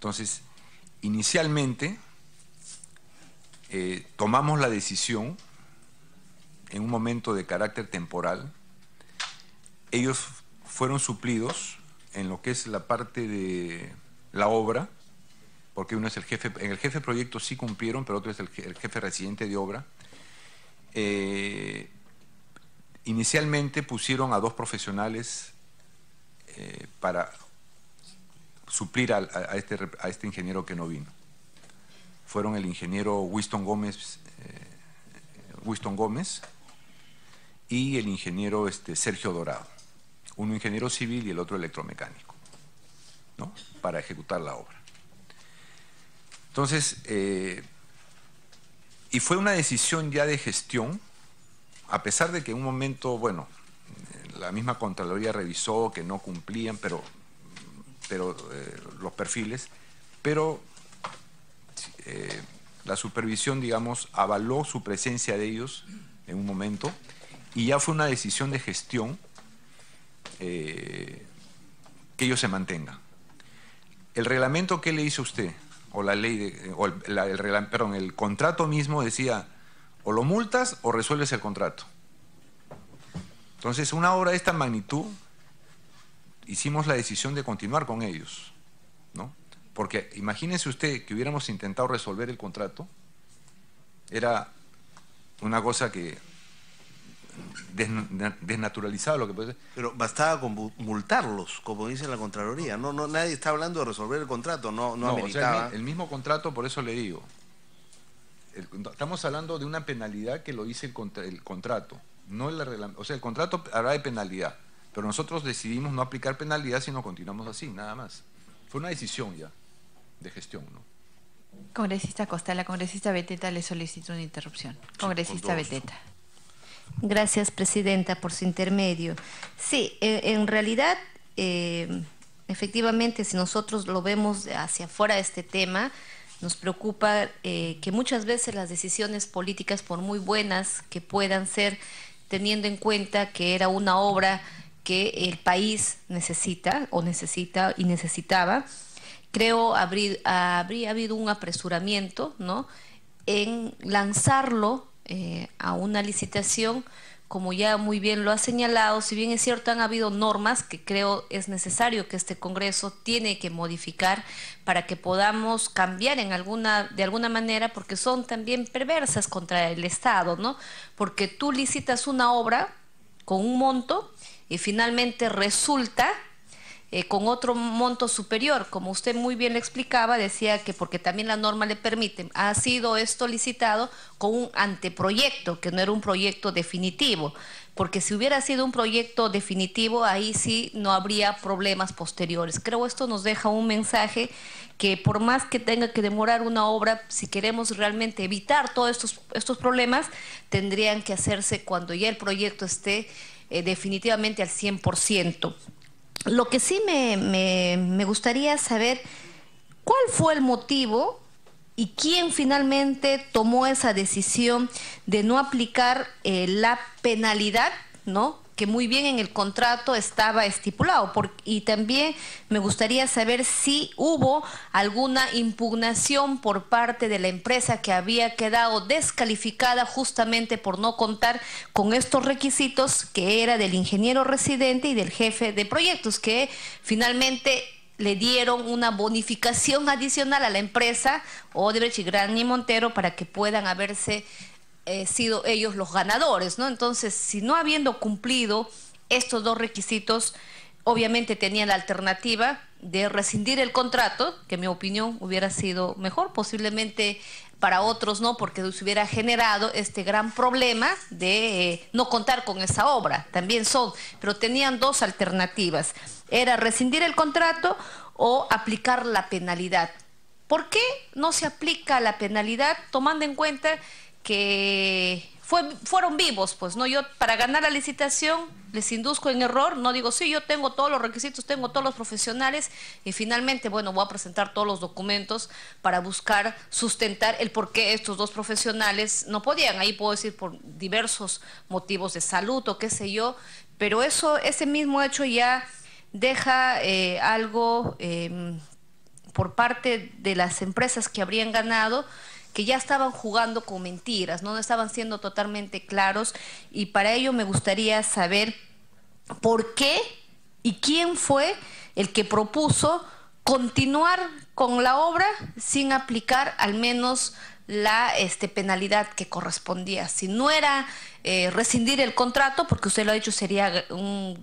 Entonces, inicialmente tomamos la decisión en un momento de carácter temporal. Ellos fueron suplidos en lo que es la parte de la obra, porque uno es el jefe, en el jefe de proyecto sí cumplieron, pero otro es el jefe residente de obra. Inicialmente pusieron a 2 profesionales para suplir a este ingeniero que no vino. Fueron el ingeniero Winston Gómez y el ingeniero Sergio Dorado, uno ingeniero civil y el otro electromecánico, ¿no?, para ejecutar la obra. Entonces, y fue una decisión ya de gestión, a pesar de que en un momento, bueno, la misma Contraloría revisó que no cumplían, pero los perfiles, pero la supervisión, digamos, avaló su presencia de ellos en un momento y ya fue una decisión de gestión que ellos se mantengan. El reglamento que le hizo usted, o la ley, el contrato mismo decía, o lo multas o resuelves el contrato. Entonces, una obra de esta magnitud, hicimos la decisión de continuar con ellos, ¿no? Porque imagínese usted que hubiéramos intentado resolver el contrato, era una cosa que desnaturalizaba lo que puede ser. Pero bastaba con multarlos, como dice la Contraloría. Nadie está hablando de resolver el contrato, no ameritaba. O sea, el mismo contrato, por eso le digo. Estamos hablando de una penalidad que lo dice el contrato, no el reglamento. O sea, el contrato habla de penalidad, pero nosotros decidimos no aplicar penalidad, sino continuamos así, nada más. Fue una decisión ya de gestión, ¿no? Congresista Costa, la congresista Beteta le solicito una interrupción. Congresista Beteta. Gracias, presidenta, por su intermedio. Sí, en realidad, efectivamente, si nosotros lo vemos hacia afuera de este tema, nos preocupa que muchas veces las decisiones políticas, por muy buenas que puedan ser, teniendo en cuenta que era una obra que el país necesita y necesitaba, creo habría habido un apresuramiento, ¿no?, en lanzarlo a una licitación, como ya muy bien lo ha señalado. Si bien es cierto, han habido normas que creo es necesario que este Congreso tiene que modificar para que podamos cambiar de alguna manera, porque son también perversas contra el Estado, ¿no? Porque tú licitas una obra con un monto y finalmente resulta con otro monto superior. Como usted muy bien le explicaba, decía que porque también la norma le permite, ha sido esto licitado con un anteproyecto, que no era un proyecto definitivo, porque si hubiera sido un proyecto definitivo, ahí sí no habría problemas posteriores. Creo esto nos deja un mensaje que por más que tenga que demorar una obra, si queremos realmente evitar todos estos problemas, tendrían que hacerse cuando ya el proyecto esté definitivamente al 100%. Lo que sí me gustaría saber, ¿cuál fue el motivo y quién finalmente tomó esa decisión de no aplicar la penalidad, ¿no?, que muy bien en el contrato estaba estipulado? Y también me gustaría saber si hubo alguna impugnación por parte de la empresa que había quedado descalificada justamente por no contar con estos requisitos, que era del ingeniero residente y del jefe de proyectos, que finalmente le dieron una bonificación adicional a la empresa Odebrecht y Grani Montero para que puedan haberse sido ellos los ganadores, ¿no? Entonces, si no habiendo cumplido estos 2 requisitos, obviamente tenían la alternativa de rescindir el contrato, que en mi opinión hubiera sido mejor, posiblemente para otros no, porque se hubiera generado este gran problema de no contar con esa obra, también pero tenían 2 alternativas, era rescindir el contrato o aplicar la penalidad. ¿Por qué no se aplica la penalidad, tomando en cuenta que fueron vivos? Pues no, yo para ganar la licitación les induzco en error, no digo, sí, yo tengo todos los requisitos, tengo todos los profesionales, y finalmente, bueno, voy a presentar todos los documentos para buscar sustentar el por qué estos 2 profesionales no podían. Ahí puedo decir por diversos motivos de salud o qué sé yo, pero ese mismo hecho ya deja algo por parte de las empresas que habrían ganado, que ya estaban jugando con mentiras, no estaban siendo totalmente claros, y para ello me gustaría saber por qué y quién fue el que propuso continuar con la obra sin aplicar al menos la penalidad que correspondía. Si no era rescindir el contrato, porque usted lo ha dicho, sería una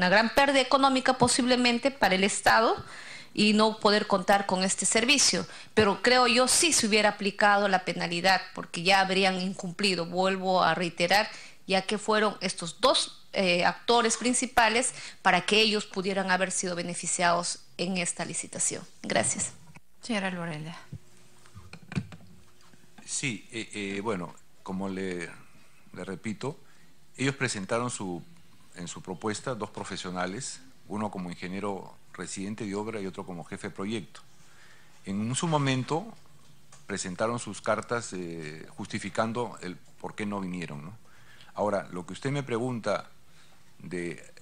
gran pérdida económica posiblemente para el Estado, y no poder contar con este servicio. Pero creo yo sí se hubiera aplicado la penalidad, porque ya habrían incumplido, vuelvo a reiterar, ya que fueron estos dos actores principales para que ellos pudieran haber sido beneficiados en esta licitación. Gracias. Señora Arboleda. Sí, bueno, como le repito, ellos presentaron en su propuesta dos profesionales, uno como ingeniero residente de obra y otro como jefe de proyecto. En su momento presentaron sus cartas justificando el por qué no vinieron, ¿no? Ahora, lo que usted me pregunta de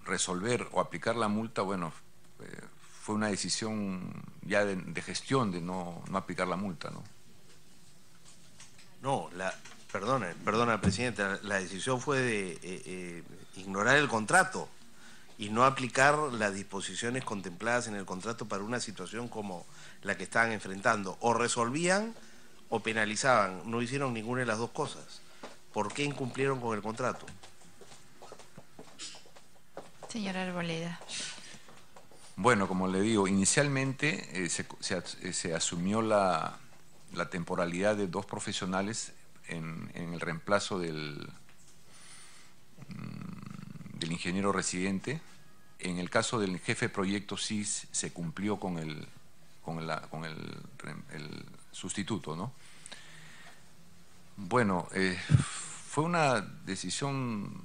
resolver o aplicar la multa, bueno, fue una decisión ya de gestión de no aplicar la multa, ¿no? No, perdona, presidenta, la decisión fue de ignorar el contrato y no aplicar las disposiciones contempladas en el contrato para una situación como la que estaban enfrentando. O resolvían o penalizaban. No hicieron ninguna de las dos cosas. ¿Por qué incumplieron con el contrato? Señora Arboleda. Bueno, como le digo, inicialmente se asumió la temporalidad de dos profesionales en el reemplazo del ingeniero residente. En el caso del jefe de proyecto sí se cumplió con el sustituto, ¿no? Bueno, fue una decisión,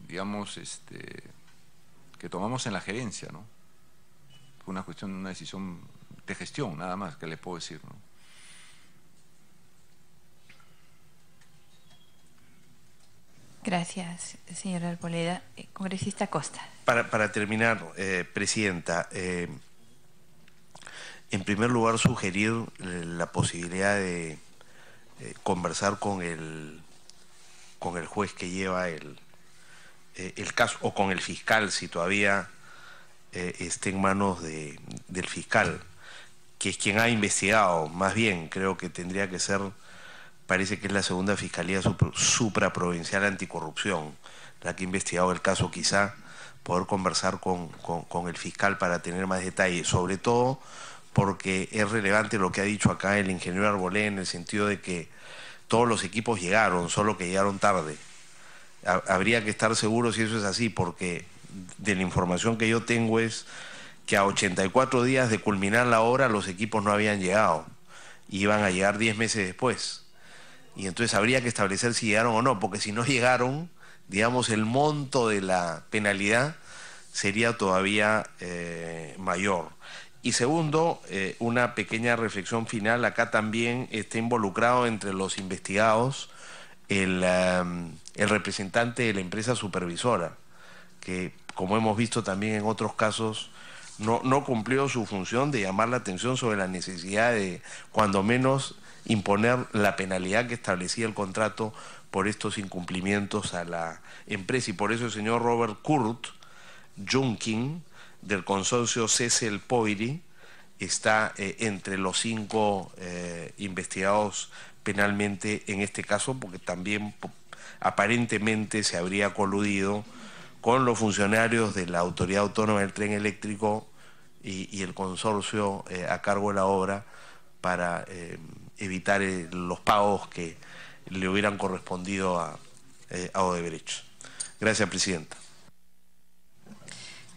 digamos, que tomamos en la gerencia, ¿no? Fue una decisión de gestión, nada más que le puedo decir, ¿no? Gracias, señora Arboleda. Congresista Costa. Para terminar, presidenta, en primer lugar sugerir la posibilidad de conversar con el juez que lleva el caso, o con el fiscal, si todavía esté en manos del fiscal, que es quien ha investigado. Más bien, creo que tendría que ser, parece que es la segunda Fiscalía Supraprovincial Anticorrupción la que ha investigado el caso, quizá poder conversar con el fiscal para tener más detalles, sobre todo porque es relevante lo que ha dicho acá el ingeniero Arboleda, en el sentido de que todos los equipos llegaron, solo que llegaron tarde. Habría que estar seguro si eso es así, porque de la información que yo tengo es que a 84 días de culminar la obra los equipos no habían llegado, y iban a llegar 10 meses después. Y entonces habría que establecer si llegaron o no, porque si no llegaron, digamos, el monto de la penalidad sería todavía mayor. Y segundo, una pequeña reflexión final, acá también está involucrado entre los investigados el representante de la empresa supervisora, que, como hemos visto también en otros casos, no cumplió su función de llamar la atención sobre la necesidad de, cuando menos, imponer la penalidad que establecía el contrato por estos incumplimientos a la empresa. Y por eso el señor Robert Kurt Junkin, del consorcio Cecil Poiri, está entre los 5 investigados penalmente en este caso, porque también aparentemente se habría coludido con los funcionarios de la Autoridad Autónoma del Tren Eléctrico y el consorcio a cargo de la obra para evitar los pagos que le hubieran correspondido a Odebrecht. Gracias, presidenta.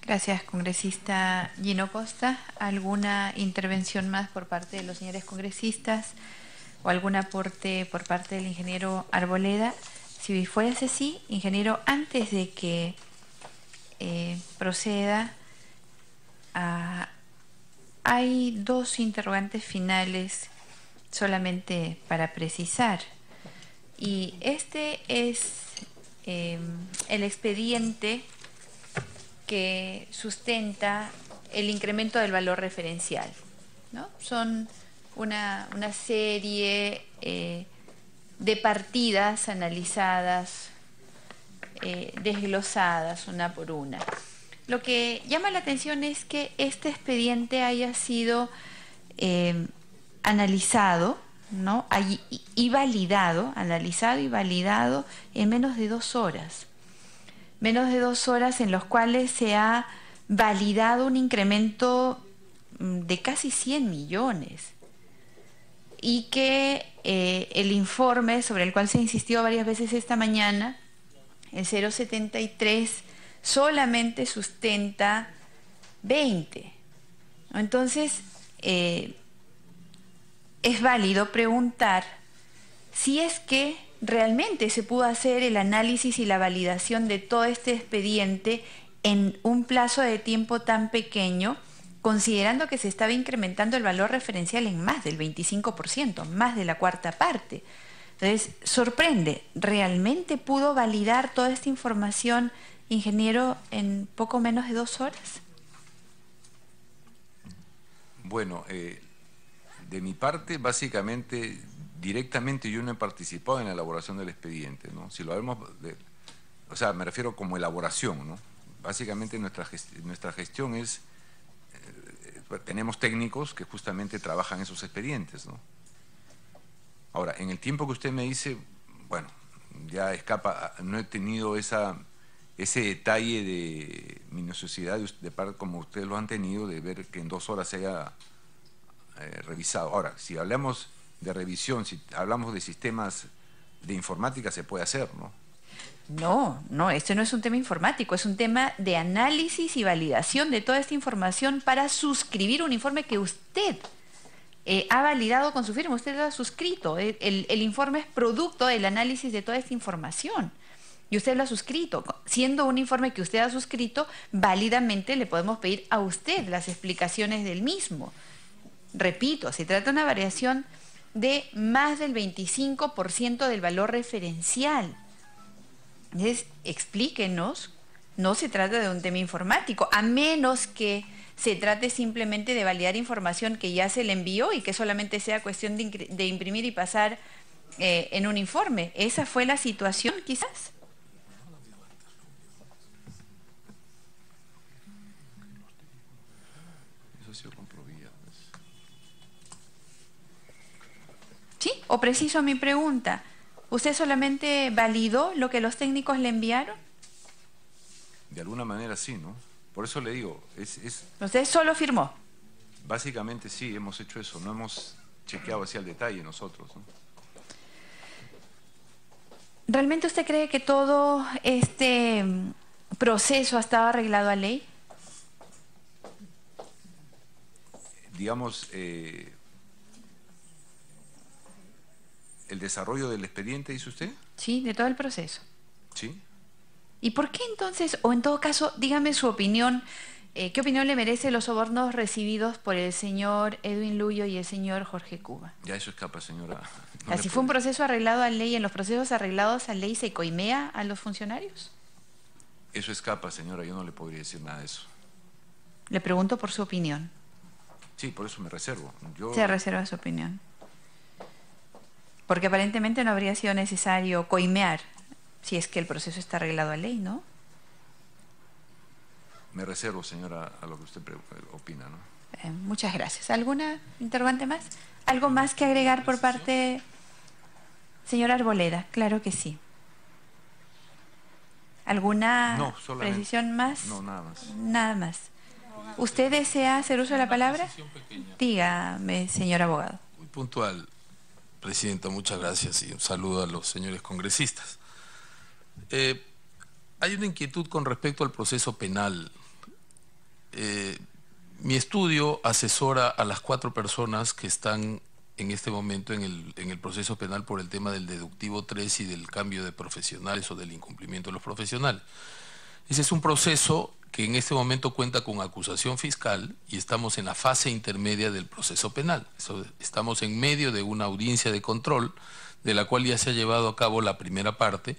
Gracias, congresista Gino Costa. ¿Alguna intervención más por parte de los señores congresistas o algún aporte por parte del ingeniero Arboleda? Si fuese así, ingeniero, antes de que proceda, hay 2 interrogantes finales solamente para precisar. Y este es el expediente que sustenta el incremento del valor referencial, ¿no? Son una serie de partidas analizadas, desglosadas una por una. Lo que llama la atención es que este expediente haya sido analizado, ¿no? y validado, analizado y validado en menos de 2 horas. Menos de 2 horas en los cuales se ha validado un incremento de casi 100 millones. Y que el informe sobre el cual se insistió varias veces esta mañana, el 073, solamente sustenta 20. Entonces, es válido preguntar si es que realmente se pudo hacer el análisis y la validación de todo este expediente en un plazo de tiempo tan pequeño, considerando que se estaba incrementando el valor referencial en más del 25%, más de la 1/4 parte. Entonces, sorprende, ¿realmente pudo validar toda esta información, ingeniero, en poco menos de 2 horas? Bueno, de mi parte, básicamente, directamente yo no he participado en la elaboración del expediente, ¿no? Si lo vemos, o sea, me refiero como elaboración, ¿no? Básicamente nuestra gestión es, tenemos técnicos que justamente trabajan esos expedientes, ¿no? Ahora, en el tiempo que usted me dice, bueno, ya escapa, no he tenido ese detalle de minuciosidad de parte como ustedes lo han tenido, de ver que en 2 horas se haya revisado. Ahora, si hablamos de revisión, si hablamos de sistemas de informática, se puede hacer, ¿no? No, este no es un tema informático, es un tema de análisis y validación de toda esta información para suscribir un informe que usted ha validado con su firma, usted lo ha suscrito. El informe es producto del análisis de toda esta información y usted lo ha suscrito. Siendo un informe que usted ha suscrito, válidamente le podemos pedir a usted las explicaciones del mismo. Repito, se trata de una variación de más del 25% del valor referencial. Entonces, explíquenos, no se trata de un tema informático, a menos que se trate simplemente de validar información que ya se le envió y que solamente sea cuestión de imprimir y pasar en un informe. ¿Esa fue la situación, quizás? Sí, o preciso mi pregunta. ¿Usted solamente validó lo que los técnicos le enviaron? De alguna manera sí, ¿no? Por eso le digo, ¿Usted solo firmó? Básicamente sí, hemos hecho eso, no hemos chequeado hacia el detalle nosotros, ¿no? ¿Realmente usted cree que todo este proceso ha estado arreglado a ley? Digamos, el desarrollo del expediente, ¿dice usted? Sí, de todo el proceso. Sí. ¿Y por qué entonces, o en todo caso, dígame su opinión, qué opinión le merece los sobornos recibidos por el señor Edwin Luyo y el señor Jorge Cuba? Ya eso escapa, señora. ¿Así fue un proceso arreglado a ley? ¿En los procesos arreglados a ley se coimea a los funcionarios? Eso escapa, señora, yo no le podría decir nada de eso. Le pregunto por su opinión. Sí, por eso me reservo. Se reserva su opinión. Porque aparentemente no habría sido necesario coimear si es que el proceso está arreglado a ley, ¿no? Me reservo, señora, a lo que usted opina, ¿no? Muchas gracias. ¿Alguna interrogante más? ¿Algo más que agregar por parte, señora Arboleda? Claro que sí. ¿Alguna precisión más? No, nada más. Nada más. ¿Usted desea hacer uso de la palabra? Dígame, señor abogado. Muy puntual, presidenta, muchas gracias y un saludo a los señores congresistas. Hay una inquietud con respecto al proceso penal. Mi estudio asesora a las 4 personas que están en este momento en el proceso penal por el tema del deductivo 3 y del cambio de profesionales o del incumplimiento de los profesionales. Ese es un proceso que en este momento cuenta con acusación fiscal y estamos en la fase intermedia del proceso penal. Estamos en medio de una audiencia de control de la cual ya se ha llevado a cabo la primera parte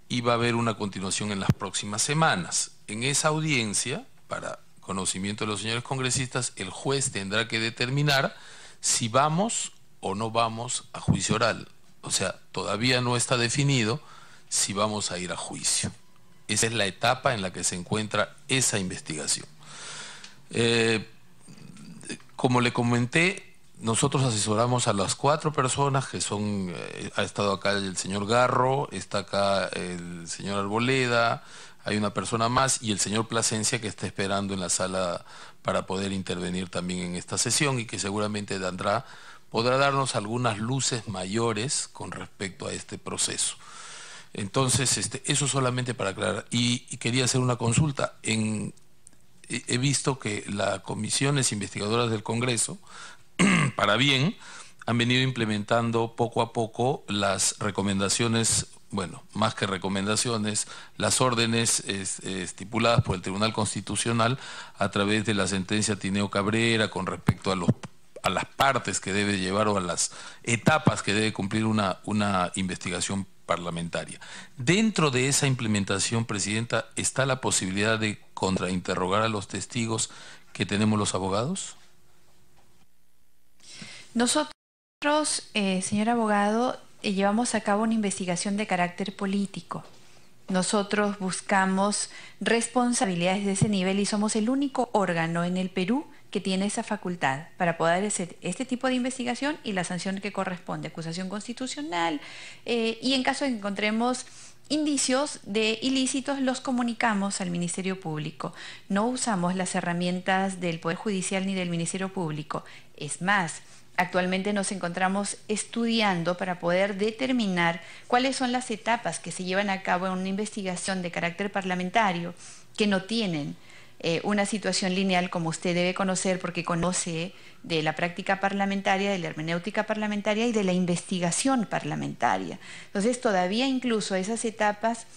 y va a haber una continuación en las próximas semanas. En esa audiencia, para conocimiento de los señores congresistas, el juez tendrá que determinar si vamos o no vamos a juicio oral. O sea, todavía no está definido si vamos a ir a juicio. Esa es la etapa en la que se encuentra esa investigación. Como le comenté, nosotros asesoramos a las 4 personas que son, ha estado acá el señor Garro, está acá el señor Arboleda, hay una persona más y el señor Plasencia que está esperando en la sala para poder intervenir también en esta sesión y que seguramente podrá darnos algunas luces mayores con respecto a este proceso. Entonces, eso solamente para aclarar. Y quería hacer una consulta. He visto que las comisiones investigadoras del Congreso, para bien, han venido implementando poco a poco las recomendaciones, bueno, más que recomendaciones, las órdenes estipuladas por el Tribunal Constitucional a través de la sentencia Tineo Cabrera con respecto a las partes que debe llevar o a las etapas que debe cumplir una investigación parlamentaria. Dentro de esa implementación, Presidenta, ¿está la posibilidad de contrainterrogar a los testigos que tenemos los abogados? Nosotros, señor abogado, llevamos a cabo una investigación de carácter político. Nosotros buscamos responsabilidades de ese nivel y somos el único órgano en el Perú que tiene esa facultad para poder hacer este tipo de investigación y la sanción que corresponde, acusación constitucional, y en caso de que encontremos indicios de ilícitos, los comunicamos al Ministerio Público. No usamos las herramientas del Poder Judicial ni del Ministerio Público. Es más, actualmente nos encontramos estudiando para poder determinar cuáles son las etapas que se llevan a cabo en una investigación de carácter parlamentario que no tienen una situación lineal, como usted debe conocer porque conoce de la práctica parlamentaria, de la hermenéutica parlamentaria y de la investigación parlamentaria. Entonces, todavía incluso esas etapas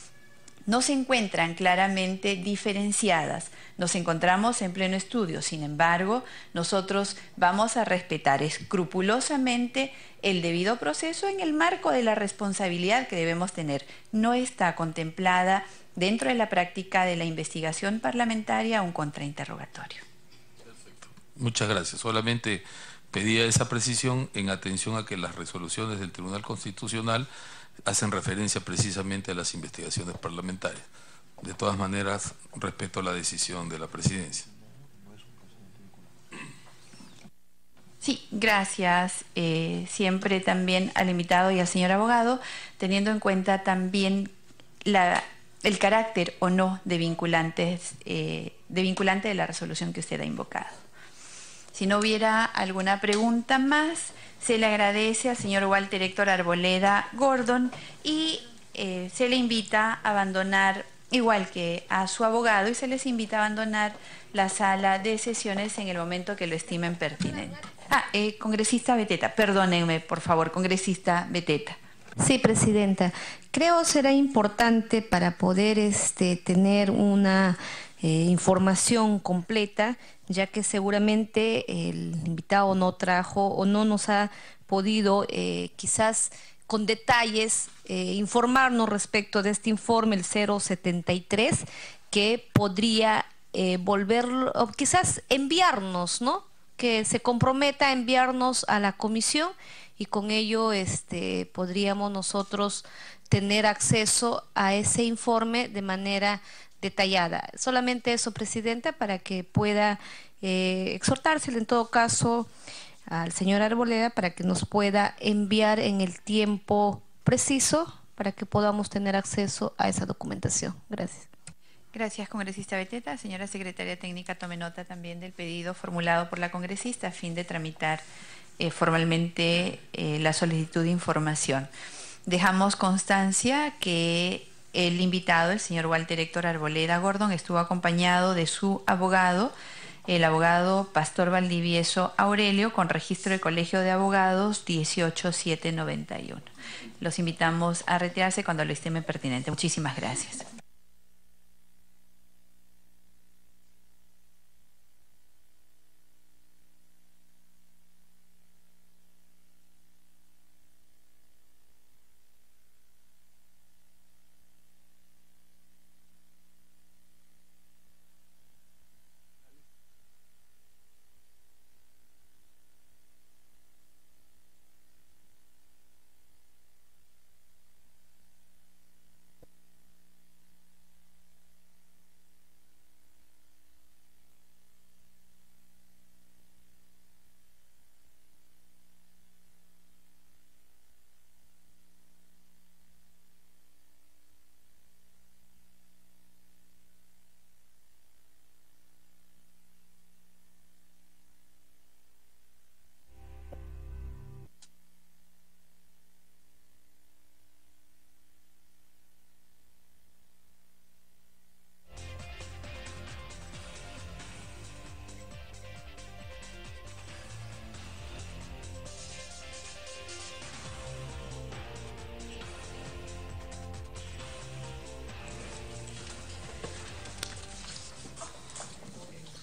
no se encuentran claramente diferenciadas. Nos encontramos en pleno estudio. Sin embargo, nosotros vamos a respetar escrupulosamente el debido proceso en el marco de la responsabilidad que debemos tener. No está contemplada dentro de la práctica de la investigación parlamentaria un contrainterrogatorio. Perfecto. Muchas gracias. Solamente pedía esa precisión en atención a que las resoluciones del Tribunal Constitucional hacen referencia precisamente a las investigaciones parlamentarias. De todas maneras, respeto la decisión de la Presidencia. Sí, gracias. Siempre también al invitado y al señor abogado, teniendo en cuenta también el carácter o no de vinculante de la resolución que usted ha invocado. Si no hubiera alguna pregunta más, se le agradece al señor Walter Héctor Arboleda Gordon y se le invita a abandonar, igual que a su abogado, y se les invita a abandonar la sala de sesiones en el momento que lo estimen pertinente. Congresista Beteta, perdónenme, por favor, congresista Beteta. Sí, Presidenta. Creo será importante para poder tener una información completa, ya que seguramente el invitado no trajo o no nos ha podido quizás con detalles informarnos respecto de este informe, el 073, que podría volverlo, o quizás enviarnos, ¿no? Que se comprometa a enviarnos a la comisión y con ello podríamos nosotros tener acceso a ese informe de manera detallada. Solamente eso, Presidenta, para que pueda exhortársele en todo caso al señor Arboleda para que nos pueda enviar en el tiempo preciso para que podamos tener acceso a esa documentación. Gracias. Gracias, congresista Beteta. Señora secretaria técnica, tome nota también del pedido formulado por la congresista a fin de tramitar formalmente la solicitud de información. Dejamos constancia que el invitado, el señor Walter Héctor Arboleda Gordon, estuvo acompañado de su abogado, el abogado Pastor Valdivieso Aurelio, con registro de Colegio de Abogados 18791. Los invitamos a retirarse cuando lo estimen pertinente. Muchísimas gracias.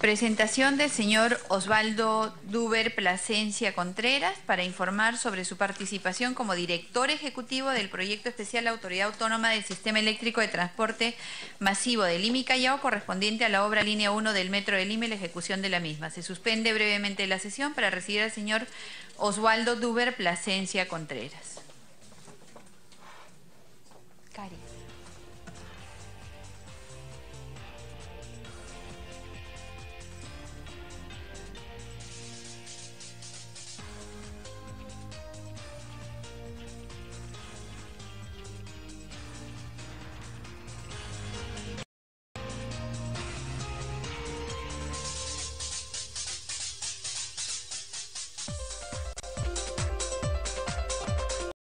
Presentación del señor Osvaldo Duber Plasencia Contreras para informar sobre su participación como director ejecutivo del proyecto especial Autoridad Autónoma del Sistema Eléctrico de Transporte Masivo de Lima y Callao, correspondiente a la obra línea 1 del Metro de Lima y la ejecución de la misma. Se suspende brevemente la sesión para recibir al señor Osvaldo Duber Plasencia Contreras. Cari.